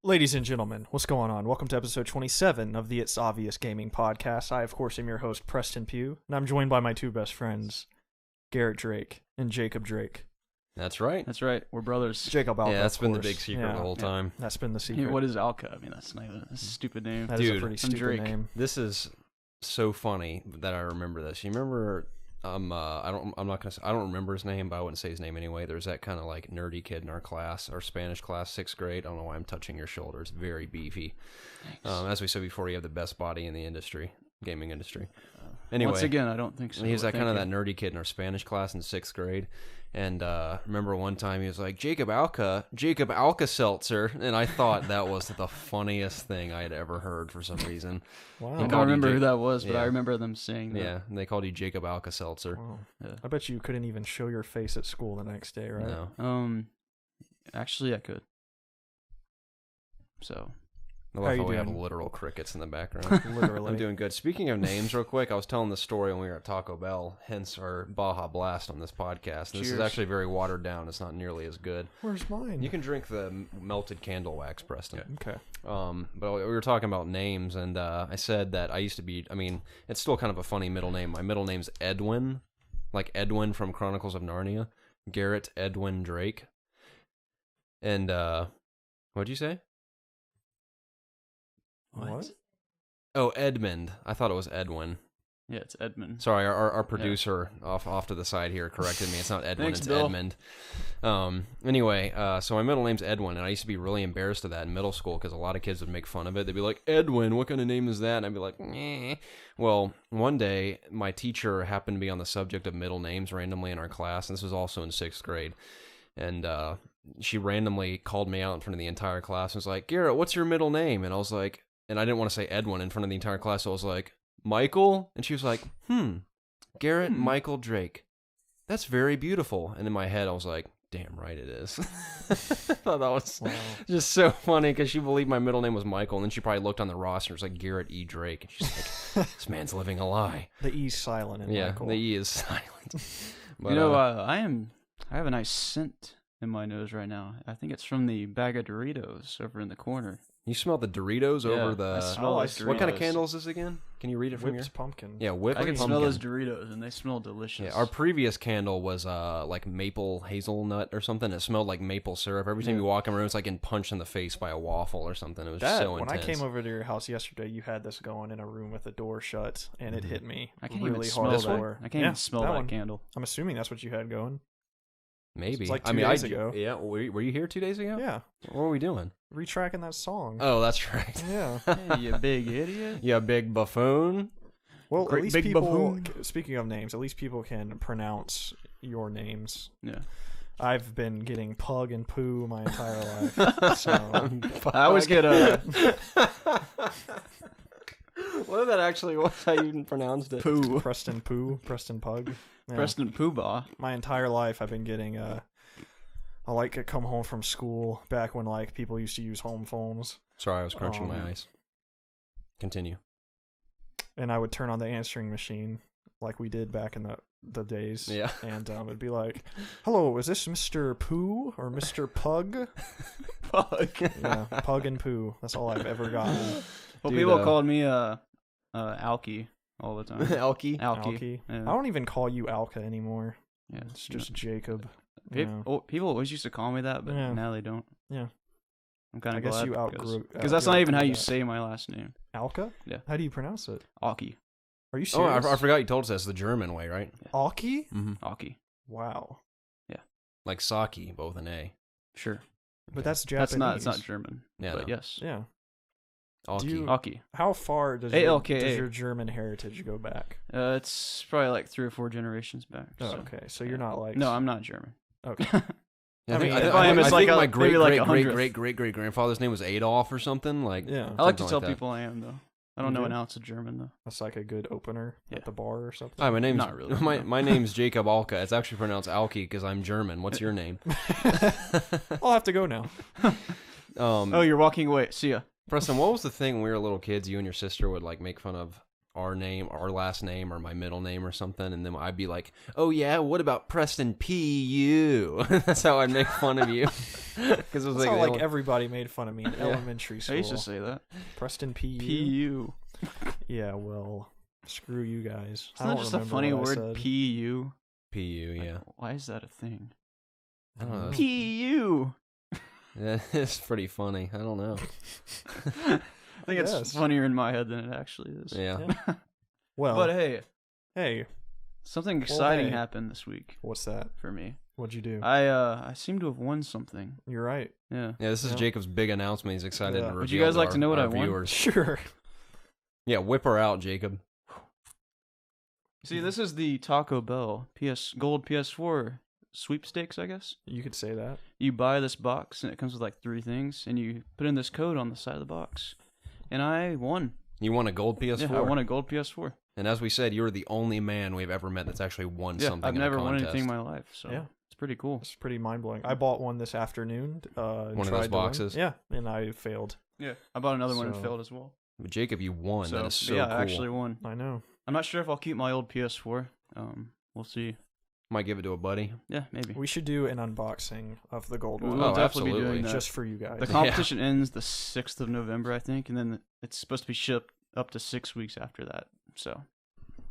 Ladies and gentlemen, what's going on? Welcome to episode 27 of the It's Obvious Gaming Podcast. I, of course, am your host, Preston Pugh, and I'm joined by my two best friends, Garrett Drake and Jacob Drake. That's right. That's right. We're brothers. Jacob Alka, Yeah, that's been the course. big secret the whole time. That's been the secret. What is Alka? I mean, that's not even, that's a stupid name. That is Dude, a pretty I'm stupid Drake. name. This is so funny that I remember this. You remember? I don't remember his name, but I wouldn't say his name anyway. There's that kind of like nerdy kid in our class, our Spanish class, 6th grade. I don't know why I'm touching your shoulders. Very beefy. As we said before, you have the best body in the industry, gaming industry. Anyway, Once again, I don't think so. he was that Thank kind of you. that nerdy kid in our Spanish class in 6th grade. And remember one time he was like, Jacob Alka-Seltzer. And I thought that was the funniest thing I had ever heard for some reason. Wow. I don't remember who that was, but Yeah. I remember them saying that. Yeah, and they called you Jacob Alka-Seltzer. Wow. Yeah. I bet you couldn't even show your face at school the next day, right? No. Actually, I could. So, I How love you how we have doing? literal crickets in the background. Literally. I'm doing good. Speaking of names, real quick, I was telling the story when we were at Taco Bell, hence our Baja Blast on this podcast. This is Cheers. actually very watered down. It's not nearly as good. Where's mine? You can drink the melted candle wax, Preston. Okay. But we were talking about names, and I said that I used to be, it's still kind of a funny middle name. My middle name's Edwin, like Edwin from Chronicles of Narnia. Garrett Edwin Drake. And, what'd you say? What? Oh, Edmund. I thought it was Edwin. yeah, it's Edmund. Sorry, our producer off to the side here corrected me. It's not Edwin, Thanks, it's Bill. Edmund. Anyway, so my middle name's Edwin, and I used to be really embarrassed of that in middle school because a lot of kids would make fun of it. They'd be like, Edwin, what kind of name is that? And I'd be like, meh. Well, one day, my teacher happened to be on the subject of middle names randomly in our class, and this was also in 6th grade. And she randomly called me out in front of the entire class and was like, Garrett, what's your middle name? And I was like, and I didn't want to say Edwin in front of the entire class, so I was like, Michael? And she was like, Garrett Michael Drake. That's very beautiful. And in my head, I was like, damn right it is. I thought that was just so funny because she believed my middle name was Michael, and then she probably looked on the roster, it was like Garrett E. Drake. And she's like, this man's living a lie. The E's silent in Yeah, Michael. the E is silent. But, You know, I have a nice scent in my nose right now. I think it's from the bag of Doritos over in the corner. you smell the Doritos over I the... smell I those see. What kind of Doritos. candle is this again? Can you read it from Whipped here? pumpkin. Yeah, whipped I can pumpkin. smell those Doritos, and they smell delicious. Yeah, our previous candle was like maple hazelnut or something. It smelled like maple syrup. Every time you walk in a room, it's like getting punched in the face by a waffle or something. It was so When intense. I came over to your house yesterday, you had this going in a room with the door shut, and it hit me I can't really even hard. smell Door. I can't Yeah, even smell that that one. candle. I'm assuming that's what you had going. Maybe. It's like 2 days ago. Yeah, were you here 2 days ago? Yeah, What were we doing? retracking that song. Oh, that's right. Yeah. Hey, you big idiot. Yeah, big buffoon. Well, Great at least big people. buffoon. Speaking of names, at least people can pronounce your names. Yeah. I've been getting Pug and Poo my entire life. So I always get What if that actually was how you pronounced it? Poo. Preston Poo, Preston Pug. Yeah. Preston Poobah. My entire life, I've been getting I like to come home from school back when like people used to use home phones, Sorry, I was crunching my eyes. Continue. and I would turn on the answering machine like we did back in the days. Yeah. And it'd be like, "Hello, is this Mr. Pooh or Mr. Pug?" Fuck. Yeah, Pug and Pooh. That's all I've ever gotten. Well, Dude, people called me Alki all the time. Elky. Alki. I Yeah. don't even call you Alka anymore. Yeah, It's just Jacob. people always used to call me that, but Yeah. now they don't. Yeah. I'm kind I of guess glad you because outgrew that's not even how you that. say my last name. Alka? Yeah. How do you pronounce it? Alki. Are you Oh, serious? I forgot you told us that's the German way, right? Alki? Mm-hmm. Alki. Wow. Like sake, both an A. Sure. But that's Japanese. It's not German. Yeah, But no. yes. Yeah. Alki. you- Alki. How far does ALKA. your German heritage go back? It's probably like 3 or 4 generations back. Oh, so- okay. So you're not like... No, I'm not German. Okay. Yeah, I mean, I if think, I am, I it's think like my a- maybe like a hundredth. great grandfather's name was Adolf or something. Like, Yeah. I like to something tell that. people I am, though. I don't You know do? an ounce of German, though. That's like a good opener Yeah. at the bar or something. Hi, my name's Not really, my no. my name's Jacob Alka. It's actually pronounced Alki because I'm German. What's your name? I'll have to go now. Oh, you're walking away. See ya. Preston, what was the thing when we were little kids? You and your sister would like make fun of our last name, or my middle name or something, and then I'd be like, "Oh yeah, what about Preston P.U.?" That's how I'd make fun of you. Because it was That's how, like everybody made fun of me in elementary school. I used to say that. Preston P.U. P.U. Yeah, well, screw you guys. Isn't that just a funny word, P.U.? P.U., yeah. Why is that a thing? I don't know. P.U. Yeah, it's pretty funny. I don't know. I think it's funnier in my head than it actually is. Yeah. Well, but hey, something exciting happened this week. What's that for me? What'd you do? I seem to have won something. You're right. Yeah. Yeah, this is Jacob's big announcement. He's excited to reveal. Would you guys like to know what I won? Viewers. Sure. Yeah, whip her out, Jacob. See, this is the Taco Bell Gold PS4 sweepstakes, I guess. You could say that. You buy this box, and it comes with like 3 things, and you put in this code on the side of the box. And I won. You won a gold PS4? Yeah, I won a gold PS4. And as we said, you're the only man we've ever met that's actually won something I've never in a won contest. anything in my life, so it's pretty cool. It's pretty mind-blowing. I bought one this afternoon. One of those boxes? Yeah, and I failed. Yeah, I bought another one and failed as well. But Jacob, you won. That is so cool. I actually won. I know. I'm not sure if I'll keep my old PS4. We'll see. Might give it to a buddy. Yeah, maybe. We should do an unboxing of the gold one. We'll definitely be doing that. Just for you guys. The competition ends the 6th of November, I think, and then it's supposed to be shipped up to 6 weeks after that. So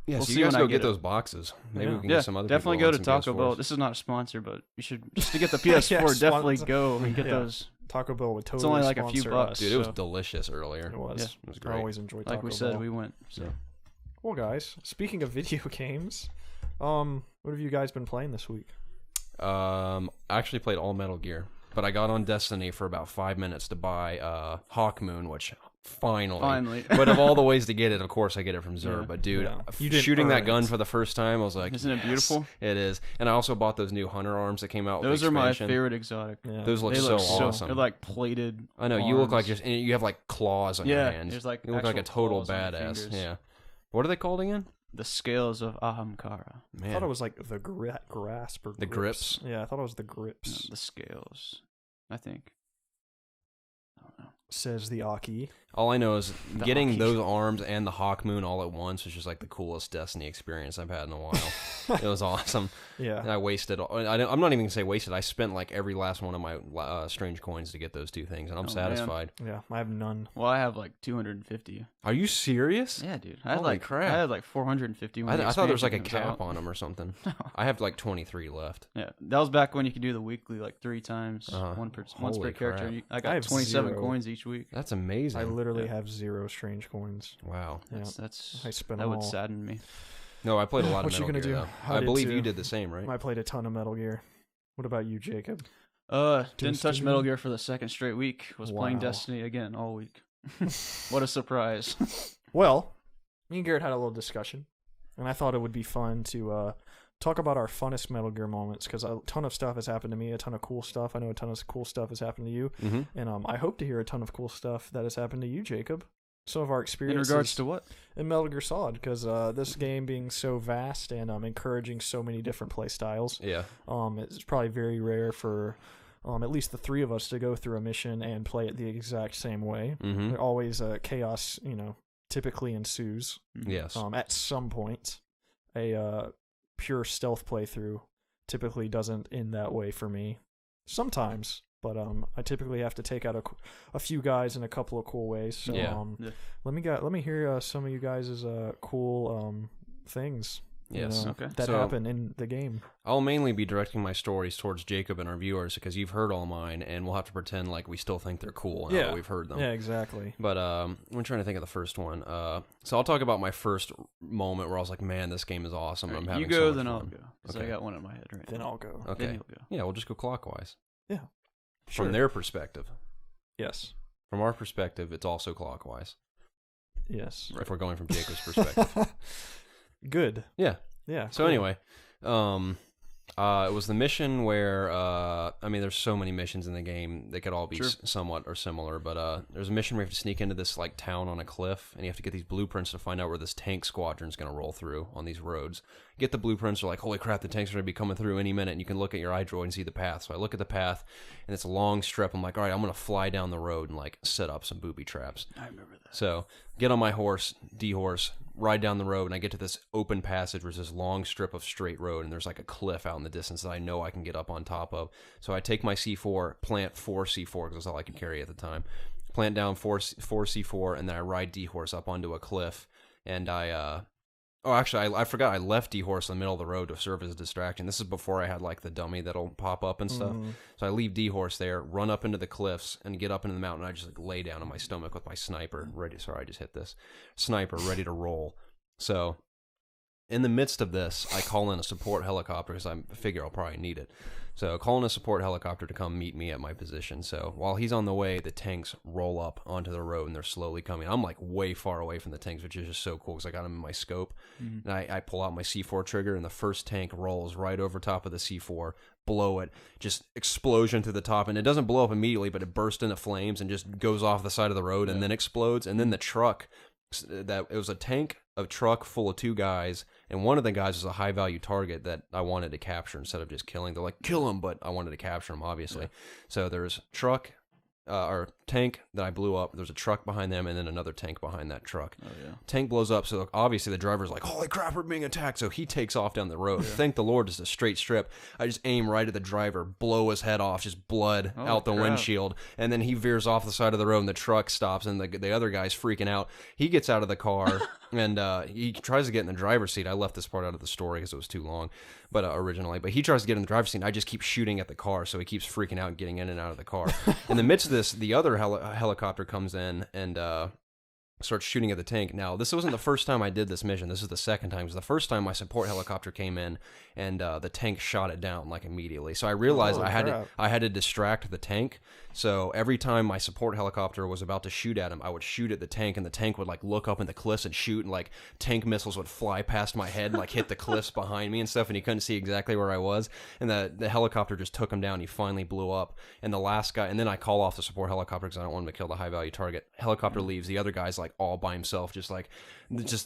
yeah, we'll so see you guys when go I get those boxes. Maybe we can get some other definitely people go to Taco Bell. This is not a sponsor, but you should just to get the PS4. Definitely go and get those. Taco Bell would totally. It's only like a few sponsor bucks, us. dude. It was delicious earlier. It was. Yeah. It was great. I always enjoyed Taco Like we Bell. said, we went. So. Well, guys, speaking of video games, what have you guys been playing this week? I actually played all Metal Gear, but I got on Destiny for about 5 minutes to buy Hawk Moon, which finally. But of all the ways to get it, of course I get it from Zer. Yeah. But dude, You shooting that gun it. for the first time, I was like, Isn't it beautiful? It is. And I also bought those new Hunter arms that came out. Those with are my expansion. favorite exotic. Yeah. Those look They so look awesome. They're like plated. I know, you look like and you have like claws on your hands. There's like you look like a total claws on your badass. fingers. Yeah. What are they called again? The scales of Ahamkara. Man. I thought it was like the grasp or The grips? Yeah, I thought it was the grips. No, the scales, I think. I don't know. Says the Aki. All I know is The getting Hawkeye. those arms and the Hawk Moon all at once was just like the coolest Destiny experience I've had in a while. It was awesome. Yeah. And I wasted. I'm not even gonna say wasted. I spent like every last one of my strange coins to get those 2 things, and I'm satisfied. Yeah, I have none. Well, I have like 250. Are you serious? Yeah, dude. I had Holy like crap. I had like 450. When I thought there was like a expansion cap comes out. on them or something. No. I have like 23 left. Yeah, that was back when you could do the weekly like 3 times, once per Holy character. crap. And I I got have 27 0. coins each week. That's amazing. I literally have 0 strange coins. Wow. Yeah. That's I spent that them would all. sadden me. No, I played a lot of What you Metal gonna Gear, do? though. I I did believe too. you did the same, right? I played a ton of Metal Gear. What about you, Jacob? Didn't touch Destiny? Metal Gear for the 2nd straight week. Was playing Wow. Destiny again all week. What a surprise. Well, me and Garrett had a little discussion, and I thought it would be fun to talk about our funnest Metal Gear moments, because a ton of stuff has happened to me, a ton of cool stuff. I know a ton of cool stuff has happened to you, and I hope to hear a ton of cool stuff that has happened to you, Jacob. Some of our In experiences regards to what? in Metal Gear Solid, because this game being so vast and encouraging so many different play styles, Yeah. it's probably very rare for at least the 3 of us to go through a mission and play it the exact same way. Mm-hmm. There always chaos, typically ensues. Yes. At some point, a pure stealth playthrough typically doesn't end that way for me. Sometimes, but I typically have to take out a few guys in a couple of cool ways. So Yeah. let me hear some of you guys' cool things. Yes. Okay. That So- happen in the game. I'll mainly be directing my stories towards Jacob and our viewers because you've heard all mine, and we'll have to pretend like we still think they're cool now that we've heard them. Yeah, exactly. But I'm trying to think of the first one. So I'll talk about my first moment where I was like, "Man, this game is awesome." All I'm right, having you go, so much then fun. I'll go. Because Okay. I got one in my head right Then now. I'll go. Okay. Then you'll go. Yeah, we'll just go clockwise. Yeah. From their perspective. Yes. From our perspective, it's also clockwise. Yes. If we're going from Jacob's perspective. Good. Yeah. Yeah. So cool. anyway, it was the mission where there's so many missions in the game. They could all be somewhat or similar, but there's a mission where you have to sneak into this like town on a cliff, and you have to get these blueprints to find out where this tank squadron's going to roll through on these roads. Get the blueprints, are like, holy crap, the tanks are going to be coming through any minute, and you can look at your iDroid and see the path. So I look at the path, and it's a long strip. I'm like, all right, I'm going to fly down the road and like set up some booby traps. I remember that. So get on my horse, dehorse, ride down the road, and I get to this open passage where there's this long strip of straight road, and there's like a cliff out in the distance that I know I can get up on top of. So I take my C4, plant 4 C4, because that's all I could carry at the time. Plant down 4 C4, and then I ride D-Horse up onto a cliff, and I forgot I left D-Horse in the middle of the road to serve as a distraction. This is before I had like the dummy that'll pop up and stuff. So I leave D-Horse there, run up into the cliffs, and get up into the mountain. I just like lay down on my stomach with my sniper ready. Sorry, I just hit this. Sniper ready to roll. So in the midst of this, I call in a support helicopter because I figure I'll probably need it. So call in a support helicopter to come meet me at my position. So while he's on the way, the tanks roll up onto the road, and they're slowly coming. I'm like way far away from the tanks, which is just so cool because I got them in my scope. And I pull out my C4 trigger, and the first tank rolls right over top of the C4, blow it, just explosion to the top. And it doesn't blow up immediately, but it bursts into flames and just goes off the side of the road and then explodes. And then the truck, it was a tank, a truck full of 2 guys, and one of the guys was a high-value target that I wanted to capture instead of just killing. They're like, kill him, but I wanted to capture him, obviously. Yeah. So there's truck, or tank that I blew up. There's a truck behind them, and then another tank behind that truck. Oh, yeah. Tank blows up, so obviously the driver's like, holy crap, we're being attacked. So he takes off down the road. Yeah. Thank the Lord, it's a straight strip. I just aim right at the driver, blow his head off, just blood out the windshield. And then he veers off the side of the road, and the truck stops, and the other guy's freaking out. He gets out of the car, and he tries to get in the driver's seat. I left this part out of the story because it was too long, but originally. But he tries to get in the driver's seat, and I just keep shooting at the car, so he keeps freaking out and getting in and out of the car. In the midst of this, the other helicopter comes in and starts shooting at the tank. Now, this wasn't the first time I did this mission. This is the second time. Because the first time my support helicopter came in, and the tank shot it down like immediately. So I realized I had to distract the tank. So every time my support helicopter was about to shoot at him, I would shoot at the tank, and the tank would like look up in the cliffs and shoot, and like tank missiles would fly past my head and like hit the cliffs behind me and stuff, and he couldn't see exactly where I was. And the helicopter just took him down. He finally blew up. And the last guy, and then I call off the support helicopter because I don't want him to kill the high value target. Helicopter leaves. The other guy's like all by himself, just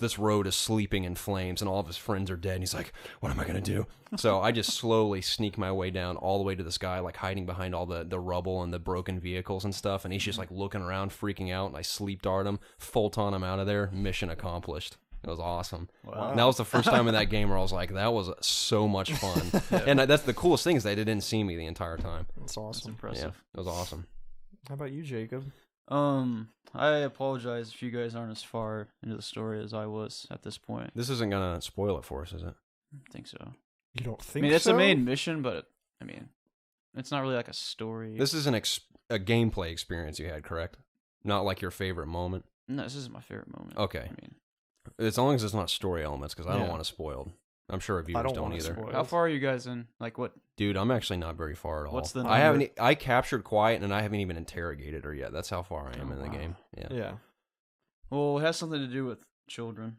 this road is sleeping in flames, and all of his friends are dead. And he's like, what am I gonna do? So I just slowly sneak my way down all the way to this guy, like hiding behind all the rubble and the broken vehicles and stuff, and he's just like looking around, freaking out, and I sleep dart him, Fulton him out of there. Mission accomplished. It was awesome. Wow. And that was the first time in that game where I was like, that was so much fun. And that's the coolest thing, is they didn't see me the entire time. That's awesome. That's impressive. Yeah, it was awesome. How about you, Jacob? I apologize if you guys aren't as far into the story as I was at this point. This isn't gonna spoil it for us, is it? I think so. You don't think so? I mean, it's a main mission, but it's not really like a story. This is a gameplay experience you had, correct? Not like your favorite moment? No, this isn't my favorite moment. Okay. As long as it's not story elements, because I don't want it spoiled. I'm sure viewers don't either. Spoiled. How far are you guys in? Like what? Dude, I'm actually not very far at all. What's the number? I captured Quiet, and I haven't even interrogated her yet. That's how far I am in the game. Yeah. Well, it has something to do with children.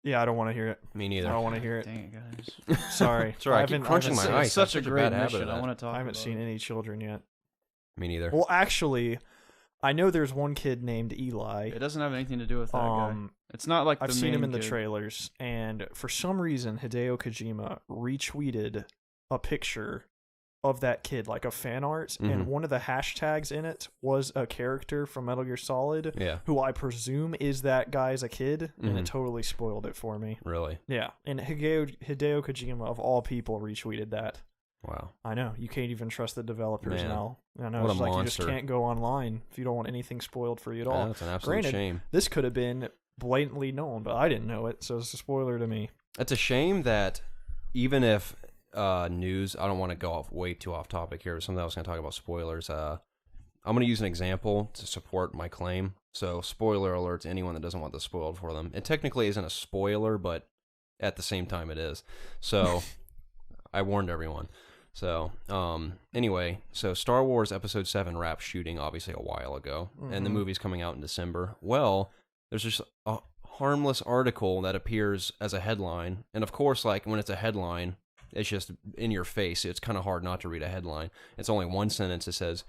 Yeah, I don't want to hear it. Me neither. I don't want to hear it. Dang it, guys. Sorry. Sorry, I keep crunching my ice. It's such a great bad mission. I want to talk. I haven't seen any children yet. Me neither. Well, actually, I know there's one kid named Eli. It doesn't have anything to do with that guy. It's not like I've seen him in the trailers, and for some reason, Hideo Kojima retweeted a picture of that kid, like a fan art, and one of the hashtags in it was a character from Metal Gear Solid, who I presume is that guy as a kid, and it totally spoiled it for me. Really? Yeah, and Hideo Kojima, of all people, retweeted that. Wow. I know. You can't even trust the developers now. I know. What it's a like monster. You just can't go online if you don't want anything spoiled for you at all. That's an absolute shame. This could have been blatantly known, but I didn't know it, so it's a spoiler to me. It's a shame that even if news, I don't want to go off way too off topic here, but something I was going to talk about spoilers. I'm going to use an example to support my claim. So, spoiler alert to anyone that doesn't want this spoiled for them. It technically isn't a spoiler, but at the same time it is. So, I warned everyone. So, anyway, so Star Wars Episode 7 wrapped shooting obviously a while ago, and the movie's coming out in December. Well, there's just a harmless article that appears as a headline, and of course, like, when it's a headline, it's just in your face. It's kind of hard not to read a headline. It's only one sentence. It says,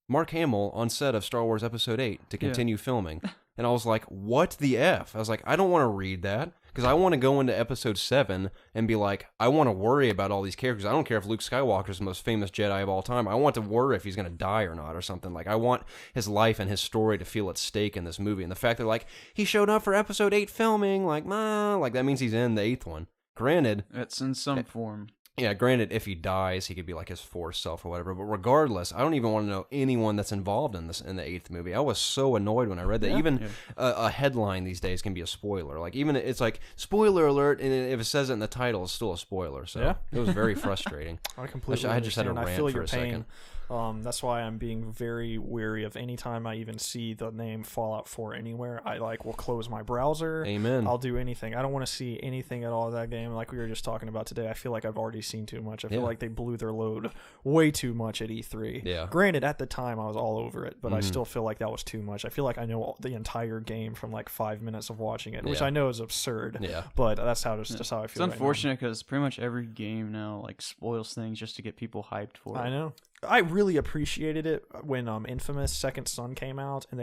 Mark Hamill on set of Star Wars Episode 8 to continue filming. And I was like, what the F? I was like, I don't want to read that. because I want to go into episode 7 and be like, I want to worry about all these characters. I don't care if Luke Skywalker's the most famous Jedi of all time. I want to worry if he's going to die or not or something. Like, I want his life and his story to feel at stake in this movie. And the fact that, like, he showed up for episode 8 filming, like, that means he's in the 8th one. Granted, it's in some form. Yeah, granted, if he dies, he could be like his Force self or whatever. But regardless, I don't even want to know anyone that's involved in this in the 8th movie. I was so annoyed when I read that. A headline these days can be a spoiler. Like, even it's like spoiler alert, and if it says it in the title, it's still a spoiler. So it was very frustrating. I completely. I just had a rant I feel for your a pain. second. That's why I'm being very wary of any time I even see the name Fallout 4 anywhere. I will close my browser. Amen. I'll do anything. I don't want to see anything at all of that game. Like we were just talking about today, I feel like I've already seen too much. I feel like they blew their load way too much at E3. Yeah. Granted, at the time I was all over it, but I still feel like that was too much. I feel like I know the entire game from like 5 minutes of watching it, which I know is absurd. Yeah. But that's how just how I feel. It's unfortunate because pretty much every game now like spoils things just to get people hyped for it. I know. I really appreciated it when Infamous Second Son came out, and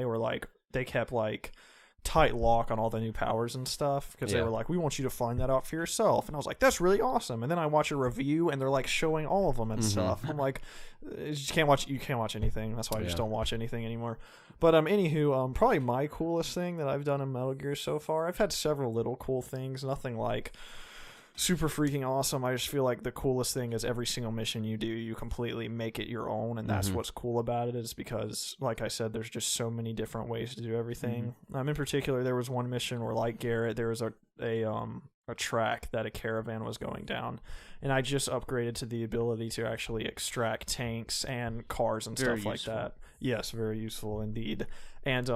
they kept like tight lock on all the new powers and stuff because they were like, we want you to find that out for yourself, and I was like, that's really awesome. And then I watch a review and they're like showing all of them and stuff. I'm like, you can't watch anything. That's why I just don't watch anything anymore. But anywho, probably my coolest thing that I've done in Metal Gear so far, I've had several little cool things, nothing like super freaking awesome. I just feel like the coolest thing is every single mission you do, you completely make it your own, and that's what's cool about it, is because, like I said, there's just so many different ways to do everything. In particular, there was one mission where, like Garrett, there was a track that a caravan was going down, and I just upgraded to the ability to actually extract tanks and cars and stuff like that. Yes, very useful indeed. And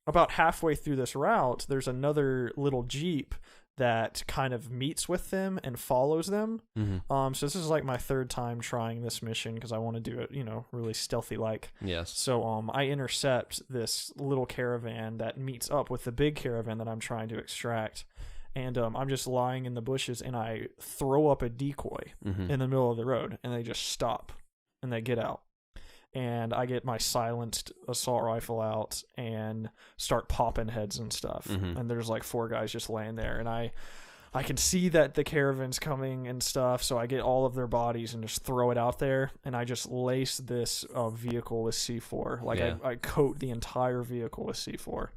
about halfway through this route, there's another little Jeep that kind of meets with them and follows them. So this is like my third time trying this mission because I want to do it, really stealthy like. Yes. So I intercept this little caravan that meets up with the big caravan that I'm trying to extract. And I'm just lying in the bushes, and I throw up a decoy in the middle of the road, and they just stop and they get out. And I get my silenced assault rifle out and start popping heads and stuff. And there's like 4 guys just laying there. And I can see that the caravan's coming and stuff. So I get all of their bodies and just throw it out there. And I just lace this vehicle with C4. Like I coat the entire vehicle with C4.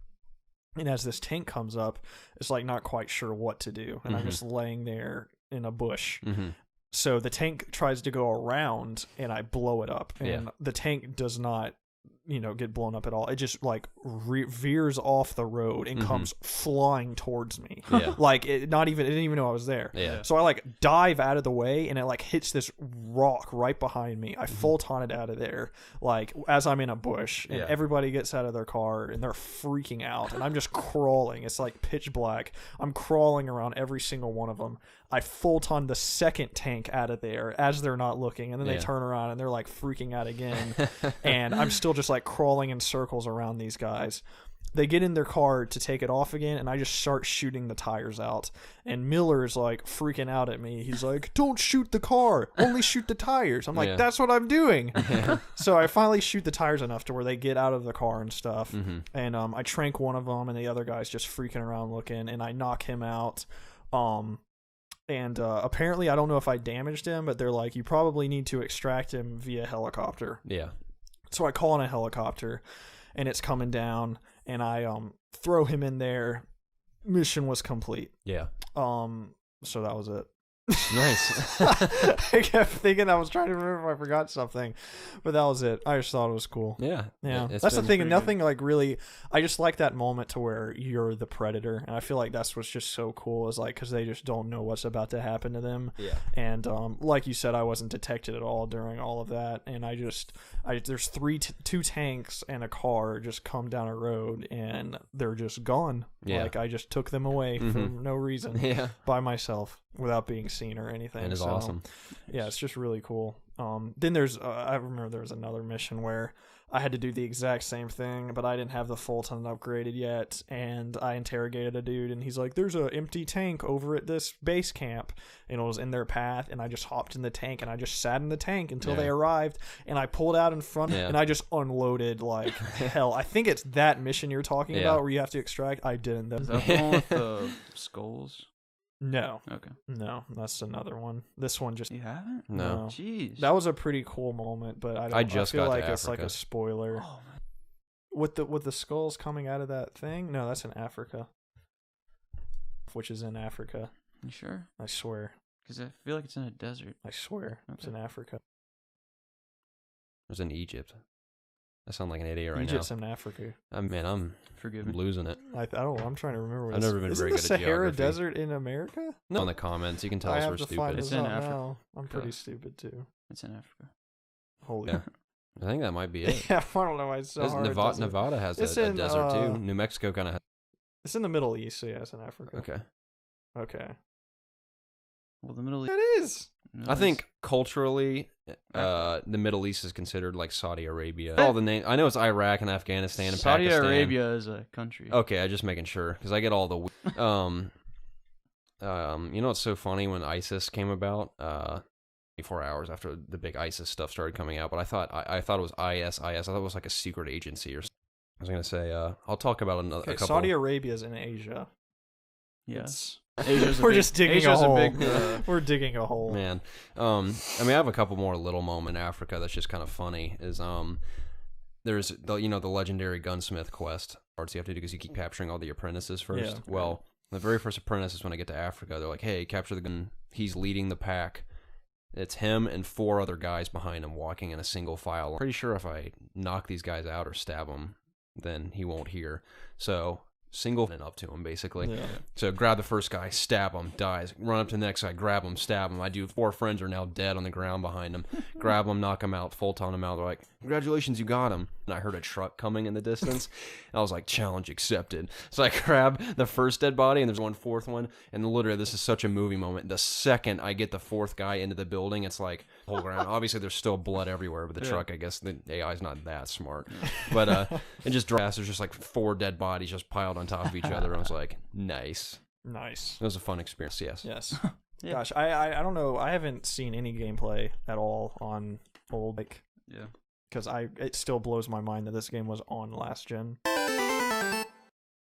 And as this tank comes up, it's like not quite sure what to do. And I'm just laying there in a bush. So the tank tries to go around, and I blow it up. And the tank does not, get blown up at all. It just like veers off the road and comes flying towards me. Like it didn't even know I was there. So I like dive out of the way, and it like hits this rock right behind me. I full-ton it out of there, like as I'm in a bush, and everybody gets out of their car and they're freaking out, and I'm just crawling. It's like pitch black. I'm crawling around every single one of them. I full-ton the second tank out of there as they're not looking, and then they turn around and they're like freaking out again. And I'm still just like crawling in circles around these guys. They get in their car to take it off again, and I just start shooting the tires out. And Miller's like freaking out at me. He's like, don't shoot the car, only shoot the tires. I'm like, that's what I'm doing. So I finally shoot the tires enough to where they get out of the car and stuff. And I trank one of them, and the other guy's just freaking around looking, and I knock him out. And apparently, I don't know if I damaged him, but they're like, you probably need to extract him via helicopter. So I call in a helicopter, and it's coming down, and I throw him in there. Mission was complete. So that was it. Nice. I kept thinking I was trying to remember if I forgot something, but that was it. I just thought it was cool. Yeah. That's the thing. Nothing like really. I just like that moment to where you're the predator, and I feel like that's what's just so cool. Is like because they just don't know what's about to happen to them. And like you said, I wasn't detected at all during all of that, and there's two tanks and a car just come down a road, and they're just gone. Like I just took them away for no reason. By myself without being seen or anything. And it's awesome. Yeah, it's just really cool. Then there's I remember there was another mission where I had to do the exact same thing, but I didn't have the full ton upgraded yet, and I interrogated a dude, and he's like, there's an empty tank over at this base camp, and it was in their path, and I just hopped in the tank, and I just sat in the tank until they arrived, and I pulled out in front, and I just unloaded like hell. I think it's that mission you're talking about where you have to extract. I didn't. Is that the one with the skulls? No. Okay. No, that's another one. This one just... You haven't? No. Jeez. That was a pretty cool moment, but I feel got like to it's like Africa. a spoiler. Oh, man. With the skulls coming out of that thing? No, that's in Africa. Which is in Africa. You sure? I swear. Because I feel like it's in a desert. I swear. It's in Africa. It was in Egypt. I sound like an idiot right Egypt's in Africa. now. I'm Forgive me. losing it. I'm trying to remember what I've never been Isn't very the good at Sahara geography. Desert in America? No. In the comments, you can tell I us have we're to stupid. find It's this in out Africa. now. I'm pretty Yeah. stupid too. It's in Africa. Holy Yeah. I think that might be it. yeah, I don't know why it's so hard. Nevada has It's a in, desert too. New Mexico kind of has. It's in the Middle East, so yeah, it's in Africa. Okay. Okay. Well, the Middle East. It is. I think culturally, the Middle East is considered like Saudi Arabia. All the name. I know it's Iraq and Afghanistan and Saudi Pakistan. Arabia is a country. Okay, I'm just making sure because I get all the. You know what's so funny when ISIS came about? 24 hours after the big ISIS stuff started coming out, but I thought it was ISIS. I thought it was like a secret agency or something. I was gonna say I'll talk about a couple. Saudi Arabia's in Asia. Yes. We're just digging a hole. Big, We're digging a hole. Man, I mean, I have a couple more little moments in Africa that's just kind of funny. Is there's the legendary gunsmith quest parts you have to do because you keep capturing all the apprentices first. Yeah, well, the very first apprentice is when I get to Africa. They're like, hey, capture the gun. He's leading the pack. It's him and 4 other guys behind him walking in a single file. I'm pretty sure if I knock these guys out or stab them, then he won't hear. So single up to him basically. Yeah. So grab the first guy, stab him, dies. Run up to the next guy, grab him, stab him. I do 4 friends are now dead on the ground behind him. Grab him, knock him out, full ton him out. They're like, congratulations, you got him. And I heard a truck coming in the distance. And I was like, challenge accepted. So I grab the first dead body, and there's 1 fourth one. And literally, this is such a movie moment. The second I get the 4th guy into the building, it's like whole ground. Obviously, there's still blood everywhere, but the truck, I guess the AI is not that smart. But it just drops. There's just like 4 dead bodies just piled on top of each other. I was like, nice. Nice. It was a fun experience. Yes. Yes. Yeah. Gosh, I don't know. I haven't seen any gameplay at all on old, like, Yeah. because it still blows my mind that this game was on last gen.